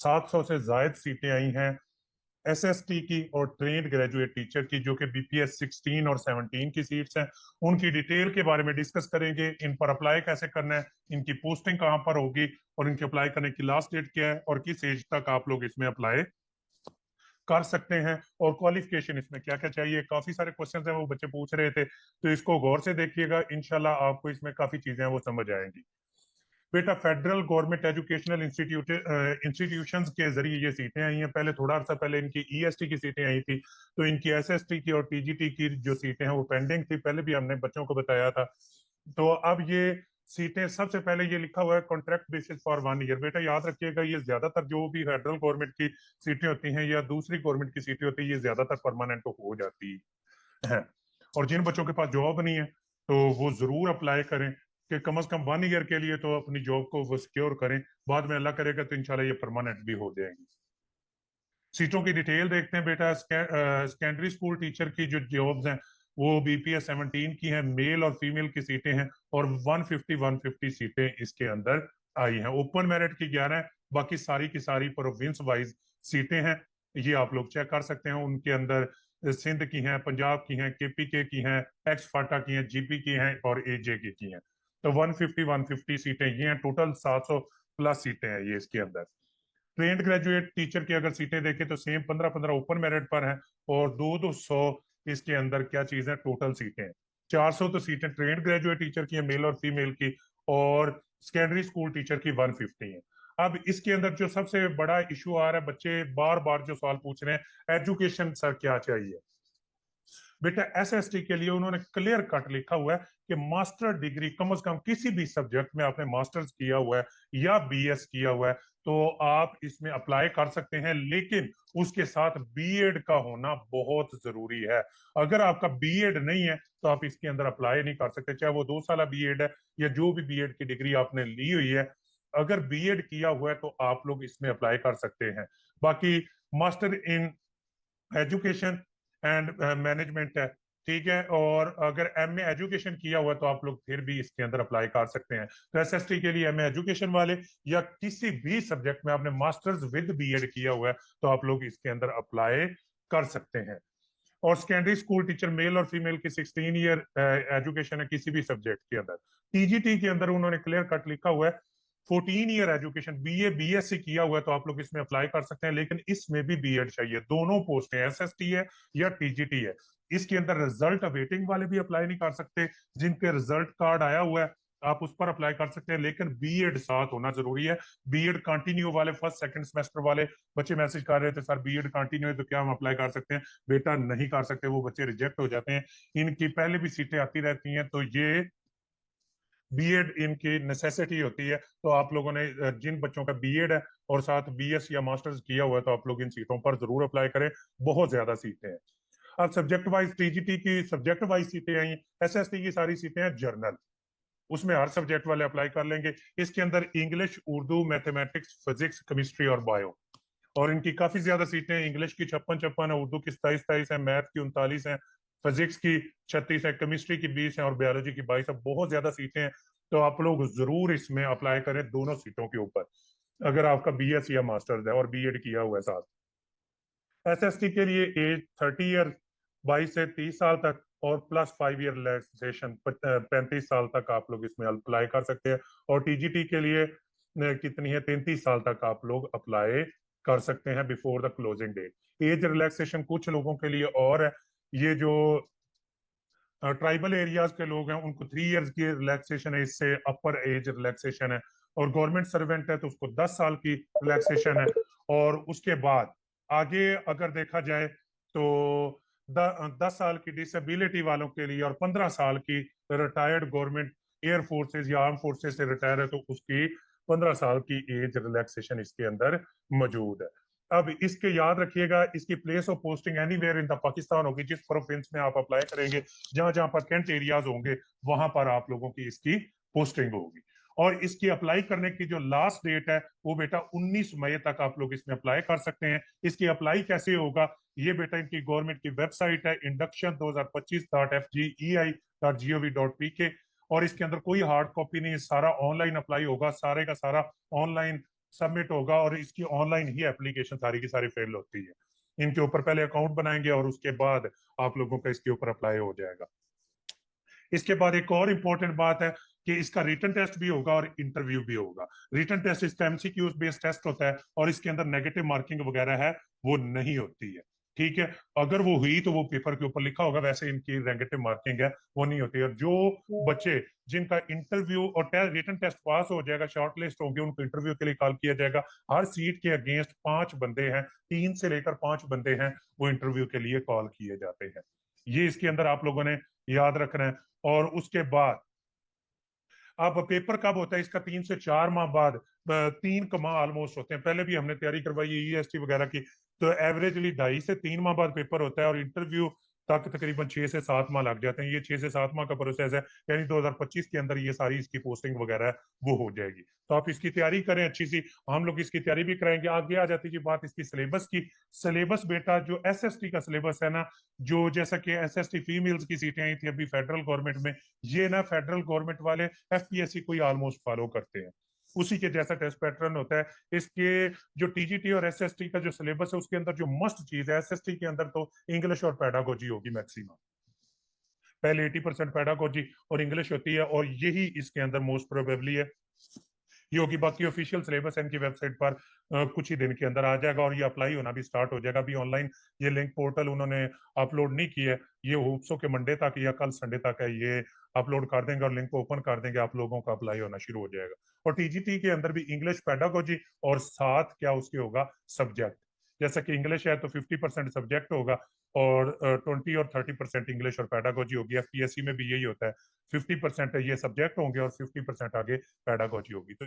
700 से जायद सीटें आई हैं एसएसटी की और ट्रेंड ग्रेजुएट टीचर की, जो कि बीपीएस 16 और 17 की सीट्स हैं। उनकी डिटेल के बारे में डिस्कस करेंगे, इन पर अप्लाई कैसे करना है, इनकी पोस्टिंग कहाँ पर होगी और इनके अप्लाई करने की लास्ट डेट क्या है और किस एज तक आप लोग इसमें अप्लाई कर सकते हैं, और क्वालिफिकेशन इसमें क्या क्या चाहिए। काफी सारे क्वेश्चंस हैं वो बच्चे पूछ रहे थे, तो इसको गौर से देखिएगा, इंशाल्लाह आपको इसमें काफी चीजें हैं वो समझ आएंगी। बेटा फेडरल गवर्नमेंट एजुकेशनल इंस्टीट्यूशंस के जरिए ये सीटें आई हैं। पहले थोड़ा अर्सा पहले इनकी ईएसटी की सीटें आई थी, तो इनकी एसएसटी की और टीजीटी की जो सीटें हैं वो पेंडिंग थी, पहले भी हमने बच्चों को बताया था। तो अब ये सीटें, सबसे पहले ये लिखा हुआ है कॉन्ट्रैक्ट बेसिस फॉर 1 ईयर। बेटा याद रखिएगा, ये ज्यादातर जो भी फेडरल गवर्नमेंट की सीटें होती हैं या दूसरी गवर्नमेंट की सीटें होती है, ये ज्यादातर परमानेंट हो जाती है। और जिन बच्चों के पास जॉब नहीं है तो वो जरूर अप्लाई करें कि कम से कम 1 ईयर के लिए तो अपनी जॉब को वो सिक्योर करें, बाद में अल्लाह करेगा तो इंशाल्लाह ये परमानेंट भी हो जाएंगी। सीटों की डिटेल देखते हैं बेटा। सेकेंडरी स्कूल टीचर की जो जॉब्स हैं वो बीपीएस 17 की हैं, मेल और फीमेल की सीटें हैं, और 150 सीटें इसके अंदर आई हैं। ओपन मेरिट की 11 है, बाकी सारी की सारी प्रोविंस वाइज सीटें हैं। ये आप लोग चेक कर सकते हैं, उनके अंदर सिंध की हैं, पंजाब की हैं, केपीके की हैं, एक्स फाटा की हैं, जीपी की हैं और एजे की हैं। तो 150 सीटें ये हैं, टोटल 700 प्लस सीटें हैं ये इसके अंदर। ट्रेंड ग्रेजुएट टीचर की अगर सीटें देखें तो सेम 15-15 ओपन मेरिट पर हैं, और 200 इसके अंदर क्या चीज है, टोटल सीटें हैं। 400 तो सीटें ट्रेंड ग्रेजुएट टीचर की है, मेल और फीमेल की, और सेकेंडरी स्कूल टीचर की 150 है। अब इसके अंदर जो सबसे बड़ा इशू आ रहा है, बच्चे बार बार जो सवाल पूछ रहे हैं, एजुकेशन सर क्या चाहिए। बेटा एसएसटी के लिए उन्होंने क्लियर कट लिखा हुआ है कि मास्टर डिग्री कम से कम किसी भी सब्जेक्ट में आपने मास्टर्स किया हुआ है या बीएस किया हुआ है तो आप इसमें अप्लाई कर सकते हैं, लेकिन उसके साथ बीएड का होना बहुत जरूरी है। अगर आपका बीएड नहीं है तो आप इसके अंदर अप्लाई नहीं कर सकते, चाहे वो 2 साल बीएड है या जो भी बीएड की डिग्री आपने ली हुई है। अगर बीएड किया हुआ है तो आप लोग इसमें अप्लाई कर सकते हैं। बाकी master in education and management है, ठीक है, और अगर एमए एजुकेशन किया हुआ है तो आप लोग फिर भी इसके अंदर अप्लाई कर सकते हैं। तो एसएसटी के लिए एमए एजुकेशन वाले या किसी भी सब्जेक्ट में आपने मास्टर्स विद बीएड किया हुआ है तो आप लोग इसके अंदर अप्लाई कर सकते हैं। और सेकेंडरी स्कूल टीचर मेल और फीमेल की 16 ईयर एजुकेशन है किसी भी सब्जेक्ट के अंदर। टीजीटी के अंदर उन्होंने क्लियर कट लिखा हुआ है 14 ईयर एजुकेशन, बीए बीएससी किया हुआ है तो आप लोग इसमें अप्लाई कर सकते हैं, लेकिन इसमें भी बीएड चाहिए। दोनों पोस्ट है, एसएसटी है या टीजीटी है। इसके अंदर रिजल्ट अवेटिंग वाले भी अप्लाई नहीं कर सकते, जिनके रिजल्ट कार्ड आया हुआ है आप उस पर अप्लाई कर सकते हैं, लेकिन बीएड साथ होना जरूरी है। बीएड कंटिन्यू वाले फर्स्ट सेकंड सेमेस्टर वाले बच्चे मैसेज कर रहे थे, सर बीएड कंटिन्यू है तो क्या हम अप्लाई कर सकते हैं। बेटा नहीं कर सकते, वो बच्चे रिजेक्ट हो जाते हैं। इनकी पहले भी सीटें आती रहती हैं, तो ये बीएड इनकी नेसेसिटी होती है। तो आप लोगों ने जिन बच्चों का बीएड है और साथ बीएस या मास्टर्स किया हुआ है तो आप लोग इन सीटों पर जरूर अप्लाई करें, बहुत ज्यादा सीटें हैं। अब सब्जेक्ट वाइज टीजीटी की सब्जेक्ट वाइज सीटें आई, एसएसटी की सारी सीटें हैं जर्नल, उसमें हर सब्जेक्ट वाले अप्लाई कर लेंगे। इसके अंदर English, Urdu, mathematics, physics, chemistry और बायो, और इनकी काफी ज्यादा सीटें हैं। इंग्लिश की 56-56 है, उर्दू की 27-27 है, मैथ की 39 है, फिजिक्स की 36 है, केमिस्ट्री की 20 है और बायोलॉजी की 22 है। बहुत ज्यादा सीटें हैं, तो आप लोग जरूर इसमें अप्लाई करें दोनों सीटों के ऊपर, अगर आपका बीएस या मास्टर्स है और बीएड किया हुआ है साथ। एसएसटी के लिए एज 30 ईयर, 22 से 30 साल तक, और +5 ईयर रिलैक्सेशन 35 साल तक आप लोग इसमें अप्लाई कर सकते हैं। और टीजीटी के लिए कितनी है, 33 साल तक आप लोग अप्लाई कर सकते हैं before the closing date. Age relaxation कुछ लोगों के लिए और है, ये जो ट्राइबल एरियाज के लोग हैं उनको 3 इयर्स की रिलैक्सेशन है, इससे अपर एज रिलैक्सेशन है। और गवर्नमेंट सर्वेंट है तो उसको 10 साल की रिलैक्सेशन है। और उसके बाद आगे अगर देखा जाए तो 10 साल की डिसेबिलिटी वालों के लिए और 15 साल की रिटायर्ड गवर्नमेंट एयर फोर्सेज या आर्म फोर्सेज से रिटायर है तो उसकी 15 साल की एज रिलैक्सेशन इसके अंदर मौजूद है। अब इसके याद रखिएगा, इसकी place of posting anywhere in the Pakistan होगी, जिस प्रोविंस में आप अप्लाई करेंगे, जहां जहां पर कैंट एरियाज होंगे वहां पर आप लोगों की इसकी पोस्टिंग होगी। और इसकी अप्लाई करने की जो लास्ट डेट है वो बेटा 19 मई तक आप लोग इसमें अप्लाई कर सकते हैं। इसकी अप्लाई कैसे होगा, ये बेटा इनकी गवर्नमेंट की वेबसाइट है induction2025.fgei.gov.pk, और इसके अंदर कोई हार्ड कॉपी नहीं, सारा ऑनलाइन अप्लाई होगा, सारे का सारा ऑनलाइन सबमिट होगा और इसकी ऑनलाइन ही एप्लीकेशन सारी की सारी फिल होती है। इनके ऊपर पहले अकाउंट बनाएंगे और उसके बाद आप लोगों का इसके ऊपर अप्लाई हो जाएगा। इसके बाद एक और इम्पोर्टेंट बात है कि इसका रिटन टेस्ट भी होगा और इंटरव्यू भी होगा। रिटन टेस्ट इसका एमसीक्यूज बेस्ड टेस्ट होता है और इसके अंदर नेगेटिव मार्किंग वगैरह है वो नहीं होती है। ठीक है, अगर वो हुई तो वो पेपर के ऊपर लिखा होगा, वैसे इनकी नेगेटिव मार्किंग है वो नहीं होती। और जो बच्चे जिनका इंटरव्यू और रिटन टेस्ट पास हो जाएगा, शॉर्ट लिस्ट होंगे, उनको इंटरव्यू के लिए कॉल किया जाएगा। हर सीट के अगेंस्ट 5 बंदे हैं, 3 से लेकर 5 बंदे हैं, वो इंटरव्यू के लिए कॉल किए जाते हैं। ये इसके अंदर आप लोगों ने याद रखना है। और उसके बाद अब पेपर कब होता है इसका? 3 से 4 माह बाद। 3 माह ऑलमोस्ट होते हैं, पहले भी हमने तैयारी करवाई है ईएसटी वगैरह की, तो एवरेजली 2.5 से 3 माह बाद पेपर होता है और इंटरव्यू तक तकरीबन 6 से 7 माह लग जाते हैं। ये 6 से 7 माह का प्रोसेस है, यानी 2025 के अंदर ये सारी इसकी पोस्टिंग वगैरह है वो हो जाएगी। तो आप इसकी तैयारी करें अच्छी सी, हम लोग इसकी तैयारी भी कराएंगे। आगे आ जाती जी बात इसकी सिलेबस की। सिलेबस बेटा जो एसएसटी का सिलेबस है ना, जो जैसा कि एसएसटी फीमेल्स की सीटें आई थी अभी फेडरल गवर्नमेंट में, ये ना फेडरल गवर्नमेंट वाले एफपीएससी को ही ऑलमोस्ट फॉलो करते हैं, उसी के जैसा टेस्ट पैटर्न होता है। इसके जो टीजीटी और एसएसटी का जो सिलेबस है उसके अंदर जो मस्ट चीज है, एसएसटी के अंदर तो इंग्लिश और पैडागोजी होगी मैक्सिमम। पहले 80% पैडागोजी और इंग्लिश होती है और यही इसके अंदर मोस्ट प्रोबेबली है ये होगी। बाकी ऑफिशियल सिलेबस इनकी वेबसाइट पर कुछ ही दिन के अंदर आ जाएगा और ये अप्लाई होना भी स्टार्ट हो जाएगा। अभी ऑनलाइन ये लिंक पोर्टल उन्होंने अपलोड नहीं किया है, ये होप्सो के मंडे तक या कल संडे तक है, ये अपलोड कर देंगे और लिंक ओपन कर देंगे, आप लोगों का अप्लाई होना शुरू हो जाएगा। और टीजीटी के अंदर भी इंग्लिश पैडागोजी और साथ क्या उसके होगा सब्जेक्ट, जैसा कि इंग्लिश है तो 50% सब्जेक्ट होगा और 20 और 30% इंग्लिश और पैडागोजी होगी। एफपीएससी में भी यही होता है, 50% ये सब्जेक्ट होंगे और 50% आगे पैडागोजी होगी। तो